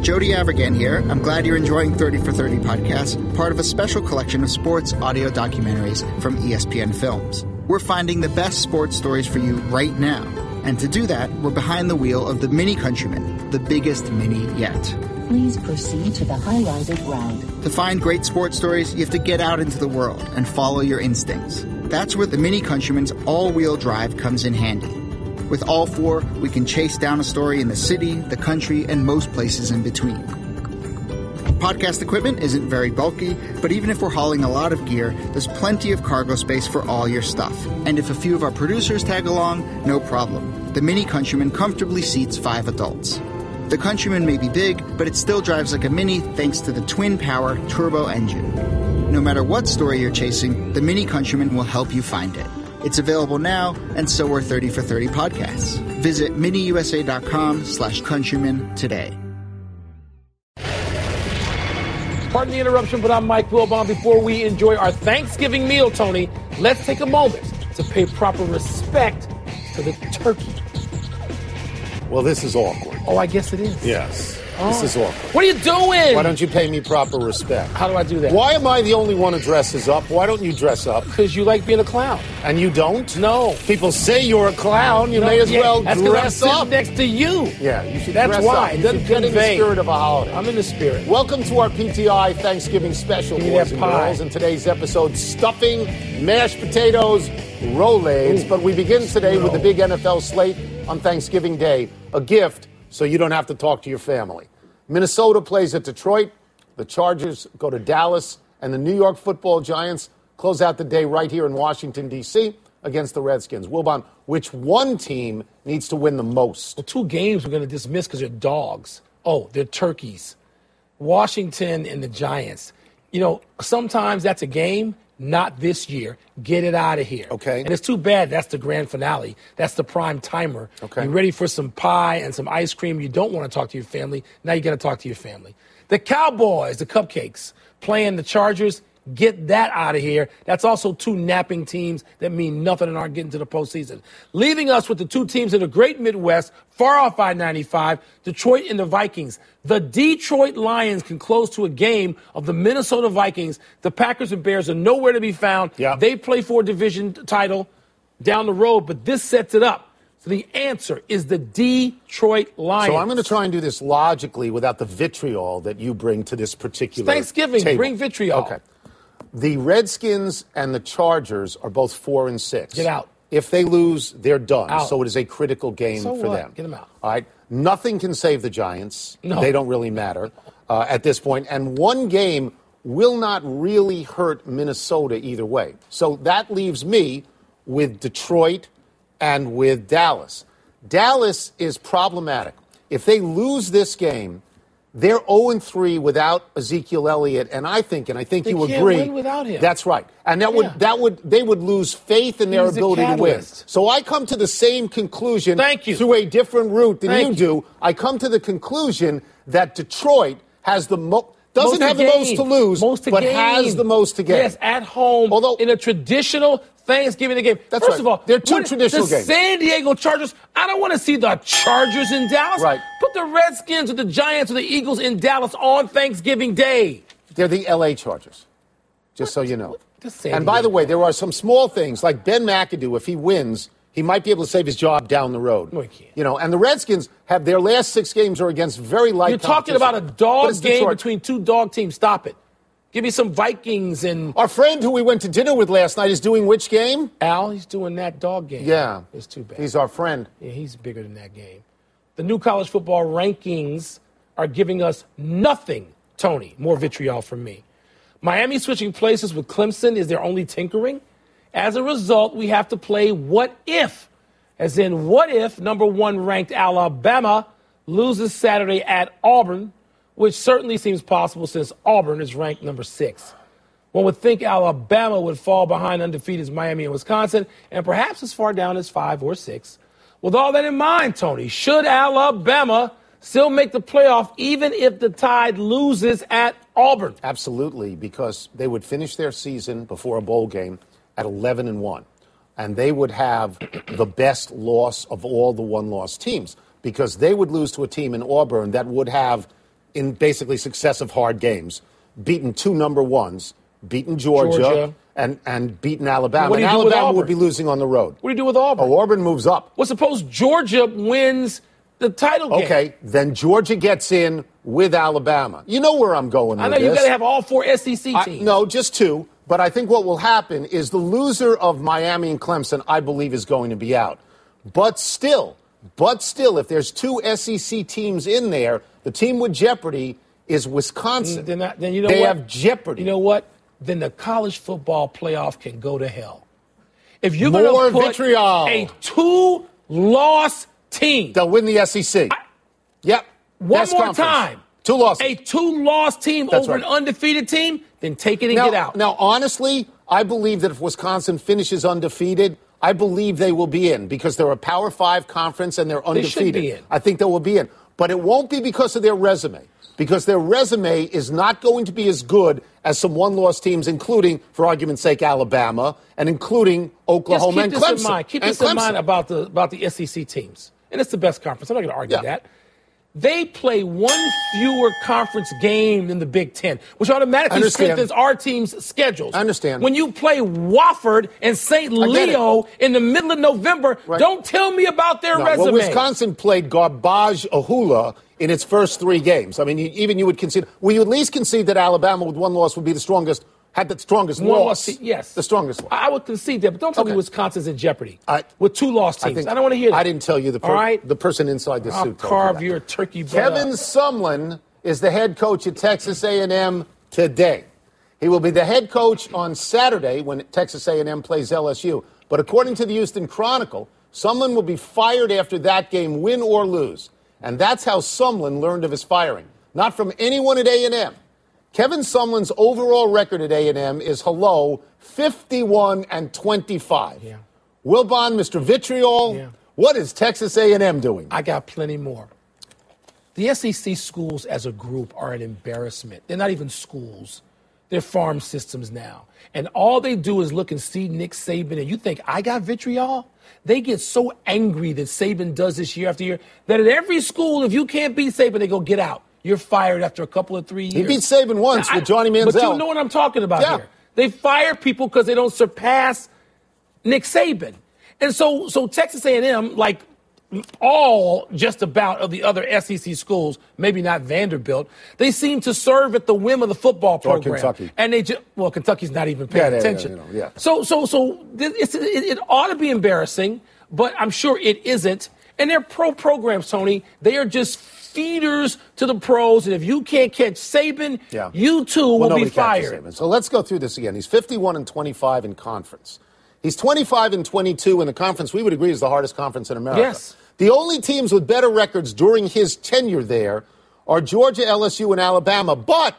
Jody Avirgan here. I'm glad you're enjoying 30 for 30 podcast, part of a special collection of sports audio documentaries from ESPN Films. We're finding the best sports stories for you right now. And to do that, we're behind the wheel of the Mini Countryman, the biggest mini yet. Please proceed to the highlighted route. To find great sports stories, you have to get out into the world and follow your instincts. That's where the Mini Countryman's all-wheel drive comes in handy. With all four, we can chase down a story in the city, the country, and most places in between. Podcast equipment isn't very bulky, but even if we're hauling a lot of gear, there's plenty of cargo space for all your stuff. And if a few of our producers tag along, no problem. The Mini Countryman comfortably seats 5 adults. The Countryman may be big, but it still drives like a Mini thanks to the twin-power turbo engine. No matter what story you're chasing, the Mini Countryman will help you find it. It's available now, and so are 30 for 30 podcasts. Visit miniusa.com/countryman today. Pardon the interruption, but I'm Mike Wilbon. Before we enjoy our Thanksgiving meal, Tony, let's take a moment to pay proper respect to the turkey. Well, this is awkward. Oh, I guess it is. Yes. This is awkward. What are you doing? Why don't you pay me proper respect? How do I do that? Why am I the only one who dresses up? Why don't you dress up? Because you like being a clown. And you don't? No. People say you're a clown. You may as well that's dress I'm up. sitting next to you. Yeah, you should That's dress why. up. It You doesn't should get in the convey. spirit of a holiday. I'm in the spirit. Welcome to our PTI Thanksgiving special, Give me boys that and pie. girls. In today's episode, stuffing, mashed potatoes, rollades. But we begin today with the big NFL slate on Thanksgiving Day, a gift so you don't have to talk to your family. Minnesota plays at Detroit. The Chargers go to Dallas. And the New York Football Giants close out the day right here in Washington, D.C. against the Redskins. Wilbon, which one team needs to win the most? Well, 2 games we're going to dismiss because they're dogs. Oh, they're turkeys. Washington and the Giants. You know, sometimes that's a game. Not this year. Get it out of here. Okay. And it's too bad that's the grand finale. That's the prime timer. Okay. You're ready for some pie and some ice cream. You don't want to talk to your family. Now you got to talk to your family. The Cowboys, the Cupcakes, playing the Chargers. Get that out of here. That's also 2 napping teams that mean nothing and aren't getting to the postseason. Leaving us with the 2 teams in the great Midwest, far off I-95, Detroit and the Vikings. The Detroit Lions can close to a game of the Minnesota Vikings. The Packers and Bears are nowhere to be found. Yeah. They play for a division title down the road, but this sets it up. So the answer is the Detroit Lions. So I'm going to try and do this logically without the vitriol that you bring to this particular Thanksgiving, table. bring vitriol. Okay. The Redskins and the Chargers are both 4-6. Get out. If they lose, they're done. Out. So it is a critical game So for what? them. Get them out. All right. Nothing can save the Giants. No. They don't really matter at this point. And one game will not really hurt Minnesota either way. So that leaves me with Detroit and with Dallas. Dallas is problematic. If they lose this game, they're 0-3 without Ezekiel Elliott, and I think you agree. Can't win without him. That's right, and they would lose faith in their He's the ability to win. catalyst. So I come to the same conclusion. Thank you. Through a different route than Thank you you. do. I come to the conclusion that Detroit has the doesn't have the most to lose, but has the most to gain. Yes, at home, Although in a traditional Thanksgiving game. That's First right. of all, They're 2 traditional the games. San Diego Chargers, I don't want to see the Chargers in Dallas. Right. Put the Redskins or the Giants or the Eagles in Dallas on Thanksgiving Day. They're the L.A. Chargers, just so you know. San And by the Diego. way, there are some small things, like Ben McAdoo, if he wins, he might be able to save his job down the road. No, he can't. You know, and the Redskins have their last 6 games are against very light You're talking competition. about a But dog it's game Detroit. between 2 dog teams. Stop it. Give me some Vikings and Our friend who we went to dinner with last night is doing which game? Al. He's doing that dog game. Yeah. It's too bad. He's our friend. Yeah, he's bigger than that game. The new college football rankings are giving us nothing, Tony. More vitriol from me. Miami switching places with Clemson is their only tinkering. As a result, we have to play what if. As in, what if number 1 ranked Alabama loses Saturday at Auburn, which certainly seems possible since Auburn is ranked number 6. One would think Alabama would fall behind undefeated Miami and Wisconsin, and perhaps as far down as 5 or 6. With all that in mind, Tony, should Alabama still make the playoff even if the Tide loses at Auburn? Absolutely, because they would finish their season before a bowl game at 11-1, and they would have the best loss of all the one-loss teams because they would lose to a team in Auburn that would have in basically successive hard games, beaten 2 number ones, beaten Georgia. And beaten Alabama. What do you and do with Alabama Auburn? would be losing on the road. What do you do with Auburn? Oh, Auburn moves up. Well, suppose Georgia wins the title game. Okay, then Georgia gets in with Alabama. You know where I'm going with this. I know you got to have all 4 SEC teams. No, just 2. But I think what will happen is the loser of Miami and Clemson, I believe, is going to be out. But still, if there's 2 SEC teams in there, the team with jeopardy is Wisconsin. Then you know they what? have jeopardy. You know what? Then the college football playoff can go to hell. If you're More going to put vitriol. a 2-loss team. They'll win the SEC. Yep. One Best more conference. time. 2 losses. A 2-loss team That's over right. an undefeated team, then take it and get out. Now, honestly, I believe that if Wisconsin finishes undefeated, I believe they will be in because they're a Power 5 conference and they're undefeated. They should be in. I think they will be in. But it won't be because of their resume. Because their resume is not going to be as good as some one-loss teams, including, for argument's sake, Alabama, and including Oklahoma and Clemson. Keep this in mind about the SEC teams. And it's the best conference. I'm not going to argue that. They play 1 fewer conference game than the Big Ten, which automatically strengthens our team's schedules. I understand. When you play Wofford and St. Leo in the middle of November, don't tell me about their resume. Well, Wisconsin played garbage Ahula in its first 3 games. I mean, you would concede. Well, you at least concede that Alabama with 1 loss would be the strongest. Had the strongest loss. Yes. The strongest loss. I would concede that, but don't tell me Wisconsin's in jeopardy with 2-loss teams. I don't want to hear that. I didn't tell you the person inside the suit. I'll carve your turkey butt Kevin up. Sumlin is the head coach at Texas A&M today. He will be the head coach on Saturday when Texas A&M plays LSU. But according to the Houston Chronicle, Sumlin will be fired after that game, win or lose. And that's how Sumlin learned of his firing. Not from anyone at A&M. Kevin Sumlin's overall record at A&M is 51-25. Yeah. Wilbon, Mr. Vitriol, what is Texas A&M doing? I got plenty more. The SEC schools as a group are an embarrassment. They're not even schools. They're farm systems now. And all they do is look and see Nick Saban, and you think, I got vitriol? They get so angry that Saban does this year after year that at every school, if you can't beat Saban, they go, get out. You're fired after a couple of 3 years. He beat Saban once with Johnny Manziel. But you know what I'm talking about here. They fire people because they don't surpass Nick Saban. And so Texas A&M, like all just about of the other SEC schools, maybe not Vanderbilt, they seem to serve at the whim of the football program. Or Kentucky. And Kentucky's not even paying attention. So it ought to be embarrassing, but I'm sure it isn't. And they're pro programs, Tony. They are just feeders to the pros, and if you can't catch Saban, you too will be fired. So let's go through this again. He's 51-25 in conference. He's 25-22 in the conference we would agree is the hardest conference in America. Yes. The only teams with better records during his tenure there are Georgia, LSU, and Alabama. But,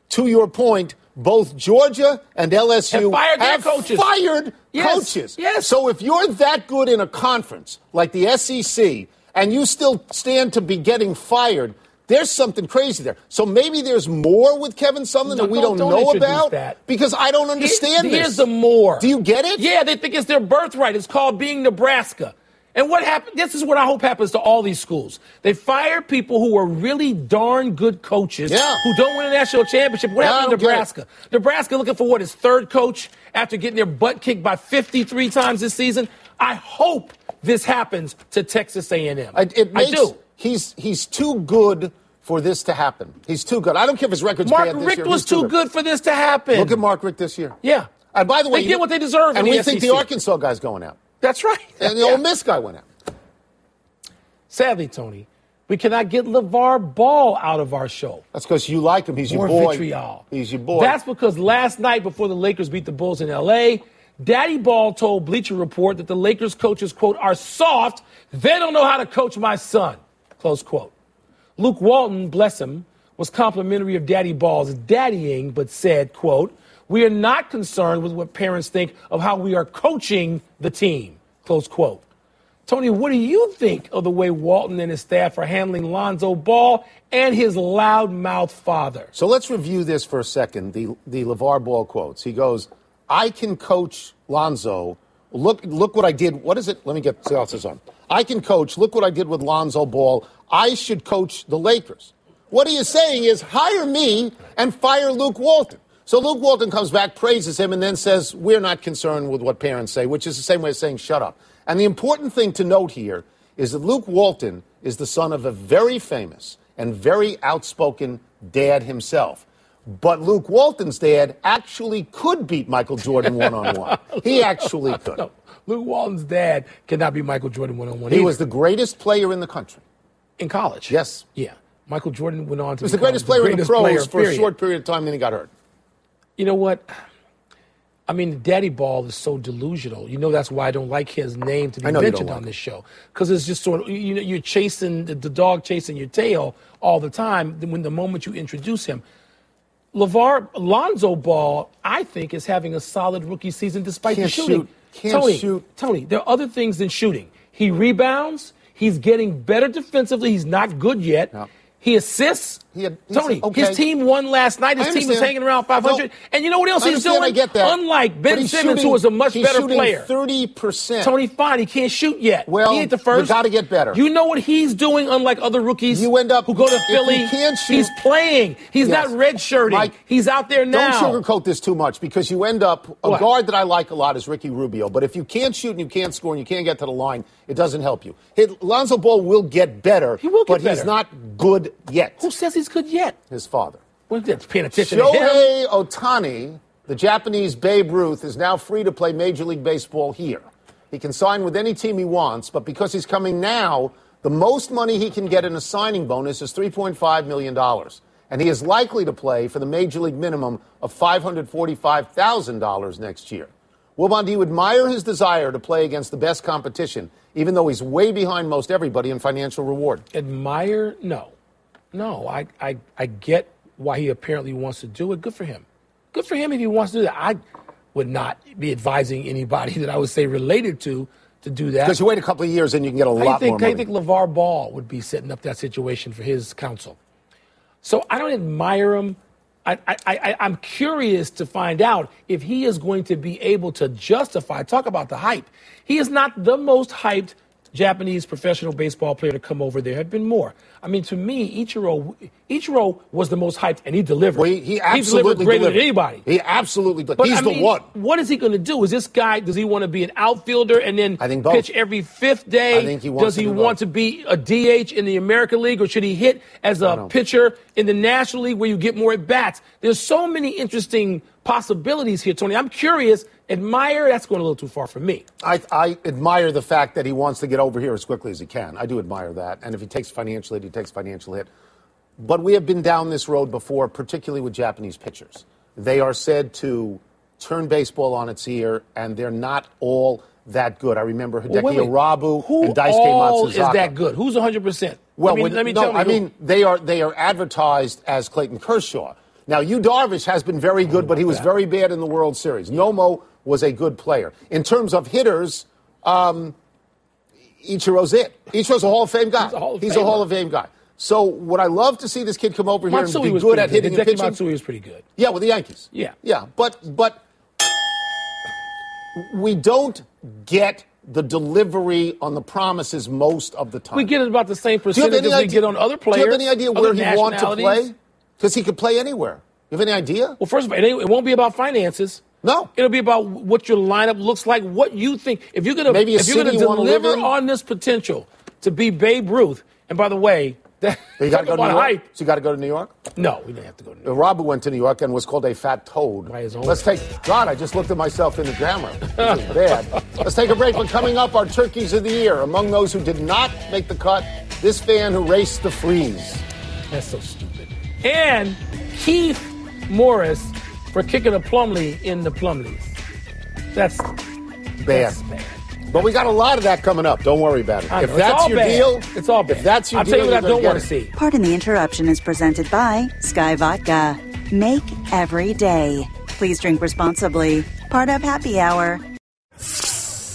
to your point, both Georgia and LSU have fired coaches. Yes. So if you're that good in a conference like the SEC and you still stand to be getting fired, there's something crazy there. So maybe there's more with Kevin Sumlin that we don't know about? Because I don't understand this. Here's the more. Do you get it? Yeah, they think it's their birthright. It's called being Nebraska. And what happened? This is what I hope happens to all these schools. They fire people who are really darn good coaches who don't win a national championship. What happened to Nebraska? Nebraska looking for his 3rd coach after getting their butt kicked by 53 times this season. I hope this happens to Texas A&M. I do. He's too good for this to happen. He's too good. I don't care if his record's bad this year. Mark Richt was too good for this to happen. Look at Mark Richt this year. Yeah. And by the way, they get what they deserve. And we think the Arkansas guy's going out. That's right. And the Ole Miss guy went out. Sadly, Tony, we cannot get LeVar Ball out of our show. That's because you like him. He's your More boy. Vitriol. He's your boy. That's because last night before the Lakers beat the Bulls in L.A., Daddy Ball told Bleacher Report that the Lakers coaches, quote, are soft. They don't know how to coach my son, close quote. Luke Walton, bless him, was complimentary of Daddy Ball's daddying, but said, quote, we are not concerned with what parents think of how we are coaching the team, close quote. Tony, what do you think of the way Walton and his staff are handling Lonzo Ball and his loudmouth father? So let's review this for a second, the LeVar Ball quotes. He goes, I can coach Lonzo. Look what I did. What is it? Let me get this on. I can coach. Look what I did with Lonzo Ball. I should coach the Lakers. What he is saying is hire me and fire Luke Walton. So Luke Walton comes back, praises him, and then says, we're not concerned with what parents say, which is the same way as saying shut up. And the important thing to note here is that Luke Walton is the son of a very famous and very outspoken dad himself. But Luke Walton's dad actually could beat Michael Jordan one-on-one. He actually could. No, Luke Walton's dad cannot beat Michael Jordan one-on-one. He was the greatest player in the country. In college? Yes. Yeah. Michael Jordan went on to he was the greatest player in the pros for a short period of time, then he got hurt. You know what? I mean, daddy ball is so delusional. You know that's why I don't like his name to be mentioned on this show. Because it's just sort of, you're chasing, the dog chasing your tail all the time when the moment you introduce him. Lonzo Ball, I think, is having a solid rookie season despite the shooting. Tony, there are other things than shooting. He rebounds. He's getting better defensively. He's not good yet. No. He assists. Tony, his team won last night. His team is hanging around 500. And you know what else he's doing? I get that. Unlike Ben Simmons, who is a much better player. 30%. Tony, fine, he can't shoot yet. Well, he ain't the first. You got to get better. You know what he's doing, unlike other rookies who go to Philly? You can't shoot, he's playing. He's not redshirting. He's out there now. Don't sugarcoat this too much because you end up, a guard that I like a lot is Ricky Rubio. But if you can't shoot and you can't score and you can't get to the line, it doesn't help you. Lonzo Ball will get better. He will get better. But he's not good yet. Who says he's good yet? His father. Well, paying attention to him. Shohei Ohtani, the Japanese Babe Ruth, is now free to play Major League Baseball here. He can sign with any team he wants, but because he's coming now, the most money he can get in a signing bonus is $3.5 million. And he is likely to play for the Major League minimum of $545,000 next year. Wilbon, do you admire his desire to play against the best competition, even though he's way behind most everybody in financial reward? Admire? No. I get why he apparently wants to do it. Good for him. Good for him if he wants to do that. I would not be advising anybody that I would say related to do that. Because you wait a couple of years and you can get a lot more money. I think LeVar Ball would be setting up that situation for his counsel. So I don't admire him. I'm curious to find out if he is going to be able to justify, talk about the hype. He is not the most hyped Japanese professional baseball player to come over. There have been more. I mean, to me, Ichiro was the most hyped, and he delivered. Well, he absolutely delivered greater than anybody. He absolutely delivered. He's the one. What is he going to do? Is this guy, does he want to be an outfielder and then pitch every fifth day? I think he wants Does he want to be a DH in the American League, or should he hit as a pitcher in the National League where you get more at-bats? There's so many interesting possibilities here, Tony. I'm curious. Admire, that's going a little too far for me. I admire the fact that he wants to get over here as quickly as he can. I do admire that. And if he takes financial hit, he takes financial hit. But we have been down this road before, particularly with Japanese pitchers. They are said to turn baseball on its ear, and they're not all that good. I remember Hideki Arabu and Daisuke Matsuzaka. Who is that good? Who's 100%? Well, they are advertised as Clayton Kershaw. Now, Yu Darvish has been very good, but he was very bad in the World Series. Nomo was a good player. In terms of hitters, Ichiro's it. Ichiro's a Hall of Fame guy. He's a Hall of Fame guy. So would I love to see this kid come over here and be good at hitting and pitching? Matsui was pretty good. Yeah, with the Yankees. Yeah. Yeah, but we don't get the delivery on the promises most of the time. We get about the same percentage as we get on other players. Do you have any idea where he wants to play? Because he could play anywhere. You have any idea? Well, first of all, it won't be about finances. No. It'll be about what your lineup looks like, what you think. If you're going to deliver on this potential to be Babe Ruth, and by the way, you got to go to New York? So you got to go to New York? No, we didn't have to go to New York. Rabu went to New York and was called a fat toad. By his own. God, I just looked at myself in the camera. This is bad. Let's take a break. But coming up, our turkeys of the year. Among those who did not make the cut, this fan who raced the freeze. That's so stupid. And Keith Morris for kicking a Plumlee in the Plumlees. That's bad. But we got a lot of that coming up. Don't worry about it. If that's your deal, it's all bad. If that's your deal, I'll tell you what I don't want to see. Pardon the interruption is presented by Sky Vodka. Make every day. Please drink responsibly. Part of Happy Hour.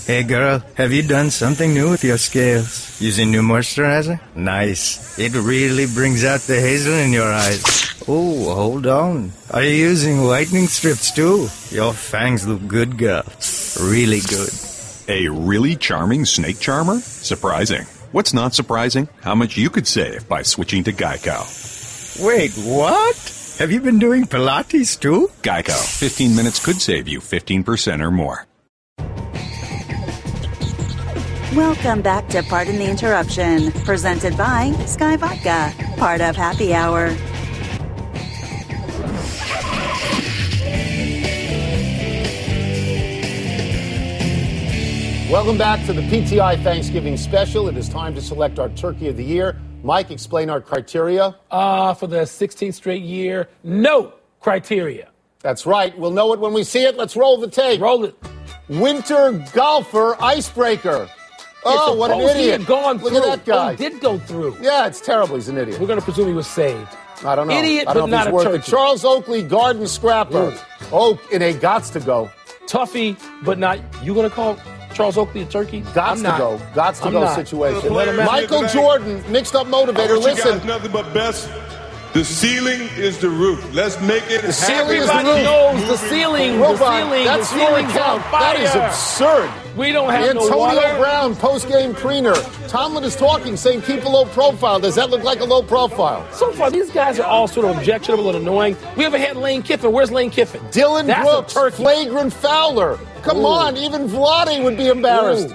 Hey girl, have you done something new with your scales? Using new moisturizer? Nice. It really brings out the hazel in your eyes. Oh, hold on. Are you using whitening strips too? Your fangs look good, girl. Really good. A really charming snake charmer? Surprising. What's not surprising? How much you could save by switching to Geico. Wait, what? Have you been doing Pilates too? Geico. 15 minutes could save you 15% or more. Welcome back to Pardon the Interruption, presented by Sky Vodka, part of Happy Hour. Welcome back to the PTI Thanksgiving special. It is time to select our Turkey of the Year. Mike, explain our criteria. For the 16th straight year, no criteria. That's right. We'll know it when we see it. Let's roll the tape. Roll it. Winter golfer icebreaker. Oh, what an idiot. Look at that guy. Oh, he did go through. Yeah, it's terrible. He's an idiot. We're going to presume he was saved. I don't know. Idiot, I don't know but if not he's a worth turkey. it. Charles Oakley, garden scrapper. Oak in a gots to go. Toughy, but not. You going to call Charles Oakley a turkey? Gots to go. Gots to go situation. Let him out. Michael Jordan, mixed up motivator. Listen. Nothing but best. The ceiling is the roof. Let's make it happen. Everybody knows the ceiling. Wilbon, The ceiling. that's the your ceiling's account. on fire. That is absurd. We don't have no Antonio water. Brown, post-game preener. Tomlin is talking, saying keep a low profile. Does that look like a low profile? So far, these guys are all sort of objectionable and annoying. We haven't had Lane Kiffin. Where's Lane Kiffin? Dylan That's Brooks, a turkey. flagrant fouler. Come on, even Vlade would be embarrassed.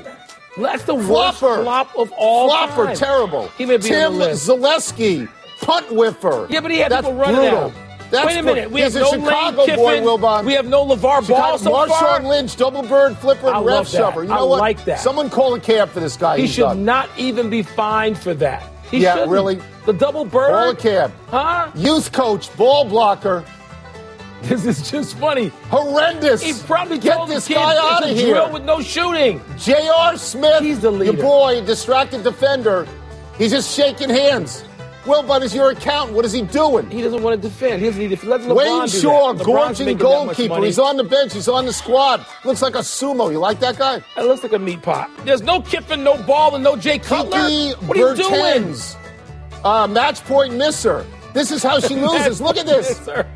Ooh. That's the worst Flopper. flop of all Flopper, time. terrible. He may be Tim on the list. Zaleski, punt whiffer. Yeah, but he had That's people running brutal. out. That's Wait a minute. We He's have a no Chicago Lane Kiffin. boy, Wilbon. We have no LeVar Ball so far. Marshawn Lynch, double bird, flipper, I and love ref that. shover. You know I what? like that. Someone call a cab for this guy. He He's should done. not even be fined for that. He Yeah, shouldn't. really? The double bird? Call a cab. Huh? Youth coach, ball blocker. This is just funny. Horrendous. He probably Get told this the kid guy out of it's a here. drill with no shooting. J.R. Smith, He's the leader. your boy, distracted defender. He's just shaking hands. Wilbon is your accountant. What is he doing? He doesn't want to defend. He doesn't need to let LeBron Wayne do Shaw, that. LeBron's gorging making that much goalkeeper. money. He's on the bench. He's on the squad. Looks like a sumo. You like that guy? That looks like a meat pot. There's no Kiffin, no Ball, and no Jay Cutler. Kiki What are you doing? Bertens, match point misser. This is how she loses. Look at this. Yes, sir.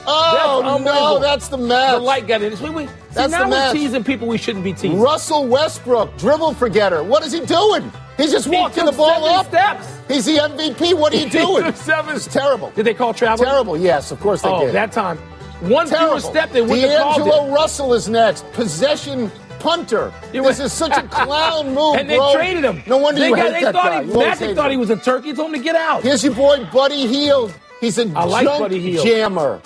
Oh, That's no, unbelievable. that's the match. The light got in. See, That's now the we're match. teasing people we shouldn't be teasing. Russell Westbrook, dribble forgetter. What is he doing? He's just walking the took ball 7 up. steps. He's the MVP. What are you He doing? took 7 It's terrible. Did they call travel? Terrible, yes, of course they Oh, did. that time. One Terrible. fewer step, they wouldn't have called D'Angelo it. Russell is next. Possession punter. This is such a clown move, And they bro. traded him. No wonder they you hate that guy. You always Magic hated thought him. he was a turkey. He told him to get out. Here's your boy, Buddy Hield. He's a I like junk Buddy Hield. jammer.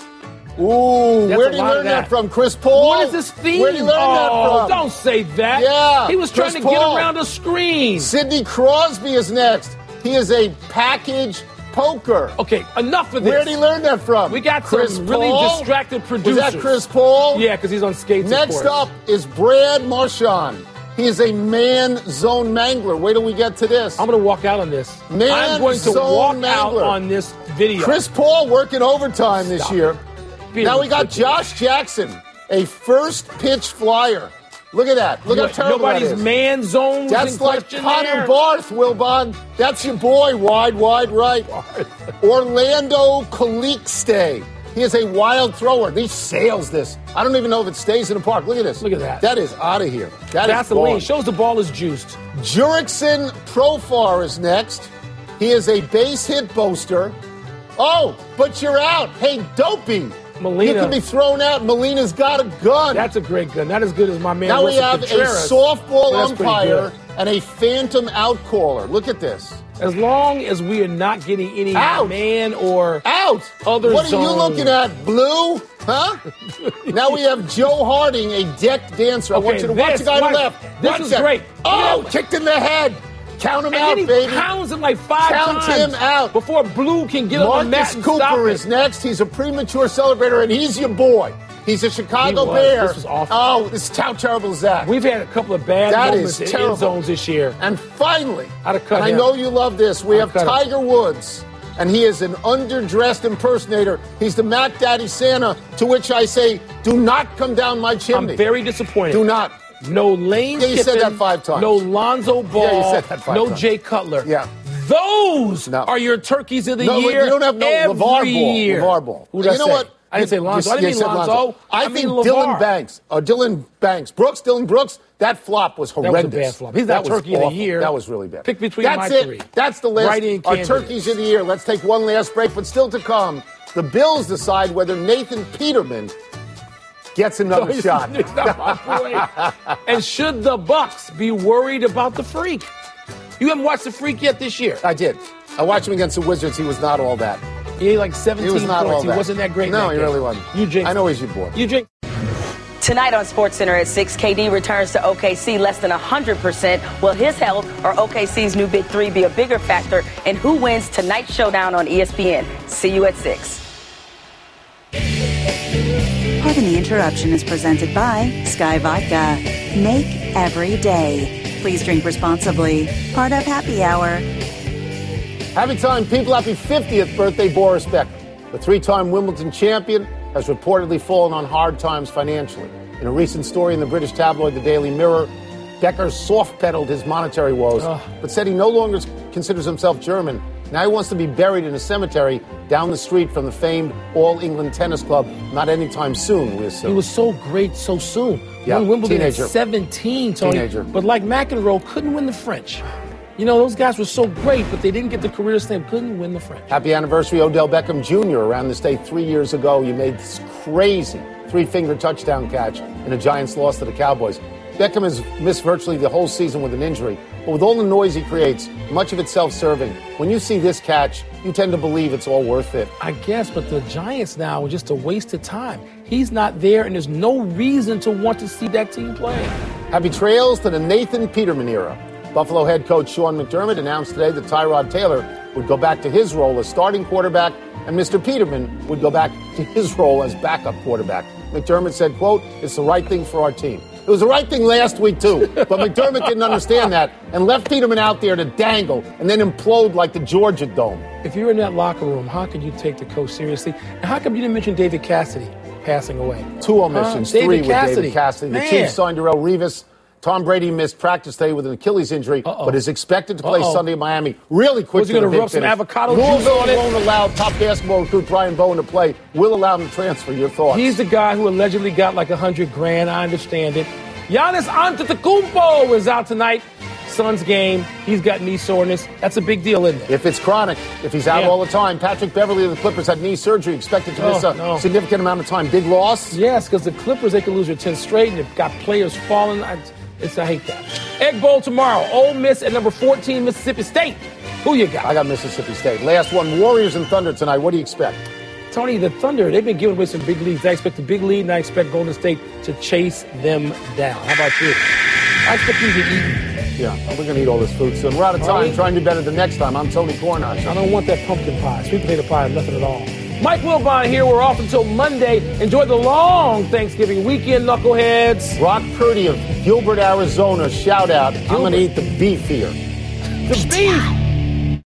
Ooh, That's where a did he lot learn of that that. from? Chris Paul? What is this theme? Where did he learn that from? Don't say that. Yeah, He was Chris trying to get Paul. around the screen. Sidney Crosby is next. He is a package poker. Okay, enough of this. Where did he learn that from? We got Chris some really Paul? distracted producers. Was that Chris Paul? Yeah, because he's on skates. Next of course. up is Brad Marchand. He is a man zone mangler. Wait till we get to this. I'm going to walk out on this. Man I'm going to zone walk mangler. out on this video. Chris Paul working overtime this Stop. year. Being Now we got ridiculous. Josh Jackson, a first pitch flyer. Look at that. Look how terrible Nobody's that is. man zone was That's in like question Connor there. Barth, Wilbon. That's your boy, wide right. Orlando Calikste. He is a wild thrower. He sails this. I don't even know if it stays in the park. Look at this. Look at that. That is out of here. That That's is the gone. lead. Shows the ball is juiced. Jurickson Profar is next. He is a base hit boaster. Oh, but you're out. Hey, Dopey. Molina. You can be thrown out. Molina's got a gun. That's a great gun. Not as good as my man. Now we Wilson have Contreras, a softball but that's pretty umpire good. and a phantom outcaller. Look at this. As long as we are not getting any Out. man or Out. Other What are you zone. looking at? Blue? Huh? Now we have Joe Harding, a decked dancer. I want you to watch the guy to the left. This Watch is that. great. Oh, kicked in the head. Count him And out, then he baby. pounds him like 5 Count times him out. before Blue can get on the mat Marcus and stop Cooper it. is next. He's a premature celebrator, and he's your boy. He's a Chicago He was. Bear. This was awful. Oh, this is how terrible is that? We've had a couple of bad That moments is in terrible. end zones this year. And finally, I'd have cut and I him. know you love this, we I'd have cut him. Tiger Woods, and he is an underdressed impersonator. He's the Mac Daddy Santa, to which I say, do not come down my chimney. I'm very disappointed. Do not. No Lane Yeah, you Kiffin, said that 5 times. no Lonzo Ball, Yeah, you said that 5 no times. Jay Cutler. Yeah. Those No. are your turkeys of the No, year. you don't have no every LeVar Ball. year. LeVar Ball. Who did I You know say? what? I didn't say Lonzo. I didn't mean Lonzo. I mean think Dylan Brooks, that flop was horrendous. That was a bad flop. He's not Turkey of the Year. That was really bad. Pick between my three. That's the list. Our turkeys of the year. Let's take one last break, but still to come. The Bills decide whether Nathan Peterman gets another shot. He's not my boy. And should the Bucks be worried about the Freak? You haven't watched the Freak yet this year. I did. I watched him against the Wizards. He was not all that. He had like 17 points. He wasn't that great. No, he really wasn't. You jinxed. I know he's your boy. You jinxed. Tonight on SportsCenter at 6, KD returns to OKC less than 100%. Will his health or OKC's new Big Three be a bigger factor in who wins tonight's showdown on ESPN? See you at 6. Pardon the Interruption is presented by Sky Vodka. Make every day. Please drink responsibly. Part of Happy Hour. Happy time, people. Happy 50th birthday, Boris Becker. The three-time Wimbledon champion has reportedly fallen on hard times financially. In a recent story in the British tabloid The Daily Mirror, Becker soft-pedaled his monetary woes, but said he no longer considers himself German. Now he wants to be buried in a cemetery down the street from the famed All England Tennis Club, not anytime soon, we assume. He was so great so soon. Yeah, won Wimbledon teenager. at 17, Tony. Teenager. But like McEnroe, couldn't win the French. You know, those guys were so great, but they didn't get the career stamp, couldn't win the French. Happy anniversary, Odell Beckham Jr. Around this day 3 years ago, you made this crazy three-finger touchdown catch in a Giants loss to the Cowboys. Beckham has missed virtually the whole season with an injury, but with all the noise he creates, much of it self-serving, when you see this catch, you tend to believe it's all worth it. I guess, but the Giants now are just a waste of time. He's not there, and there's no reason to want to see that team play. Happy trails to the Nathan Peterman era. Buffalo head coach Sean McDermott announced today that Tyrod Taylor would go back to his role as starting quarterback, and Mr. Peterman would go back to his role as backup quarterback. McDermott said, quote, "It's the right thing for our team." It was the right thing last week, too, but McDermott didn't understand that and left Peterman out there to dangle and then implode like the Georgia Dome. If you're in that locker room, how could you take the coach seriously? And how come you didn't mention David Cassidy passing away? 2 omissions, 3 with David Cassidy. The Man. Chiefs signed Darrelle Revis. Tom Brady missed practice today with an Achilles injury, but is expected to play Sunday in Miami. Really quick. Was he going to rub some avocado juice on it? Won't allow top basketball recruit Brian Bowen to play. Will allow him to transfer. Your thoughts? He's the guy who allegedly got like $100,000. I understand it. Giannis Antetokounmpo is out tonight. Suns game. He's got knee soreness. That's a big deal, isn't it? If it's chronic, if he's out all the time. Patrick Beverley of the Clippers had knee surgery, expected to miss a significant amount of time. Big loss? Yes, because the Clippers, they could lose their 10th straight, and they've got players falling. I hate that. Egg Bowl tomorrow. Ole Miss at number 14, Mississippi State. Who you got? I got Mississippi State. Last one, Warriors and Thunder tonight. What do you expect? Tony, the Thunder, they've been giving away some big leads. I expect a big lead, and I expect Golden State to chase them down. How about you? I expect you to eat. Yeah, we're going to eat all this food soon. We're out of time. Try and do better the next time. I'm Tony Kornheiser. I don't want that pumpkin pie. Sweet potato pie, nothing at all. Mike Wilbon here. We're off until Monday. Enjoy the long Thanksgiving weekend, knuckleheads. Brock Purdy of Gilbert, Arizona. Shout out. I'm going to eat the beef here. The beef.